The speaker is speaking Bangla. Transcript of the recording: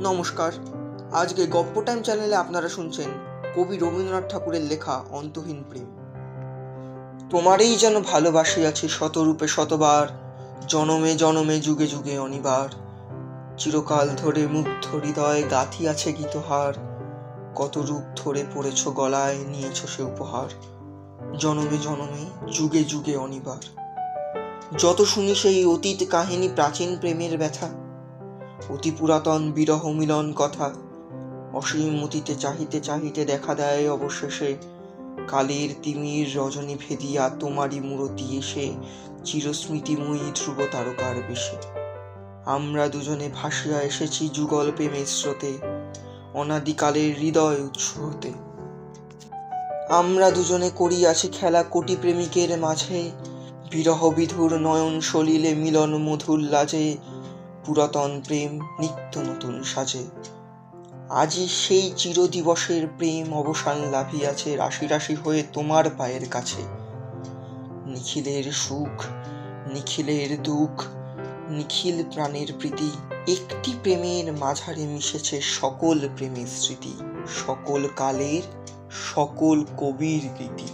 নমস্কার। আজকে গপ্প টাইম চ্যানেলে আপনারা শুনছেন কবি রবীন্দ্রনাথ ঠাকুরের লেখা অন্তহীন প্রেম। তোমারই যেন ভালোবাসিয়াছি শতরূপে শতবার, জনমে জনমে যুগে যুগে অনিবার। চিরকাল ধরে মুগ্ধ হৃদয় গাথিয়াছে গীতহার, কত রূপ ধরে পড়েছ গলায় নিয়েছ সে উপহার। জনমে জনমে যুগে যুগে অনিবার। যত শুনি সেই অতীত কাহিনী, প্রাচীন প্রেমের ব্যথা, অতি পুরাতন বিরহ মিলন কথা, অসীম অতীতে চাহিতে চাহিতে দেখা দেয় অবশেষে কালের তিমির রজনী ভেদিয়া তোমারই মূরতি এসে চিরস্মৃতিময়ী ধ্রুব তারকার বেশে। আমরা দুজনে ভাসিয়া এসেছি যুগল প্রেমের স্রোতে, অনাদিকালের হৃদয় উৎস হতে। আমরা দুজনে করিয়াছি খেলা কোটি প্রেমিকের মাঝে, বিরহ বিধুর নয়ন সলিলে মিলন মধুর লাজে, পুরাতন প্রেম নিত্য নতুন সাজে। আজি সেই চিরদিবসের প্রেম অবসান লাভিয়াছে রাশি রাশি হয়ে তোমার পায়ের কাছে। নিখিলের সুখ, নিখিলের দুঃখ, নিখিল প্রাণের প্রীতি, একটি প্রেমের মাঝারে মিশেছে সকল প্রেমের স্মৃতি, সকল কালের সকল কবির গীতি।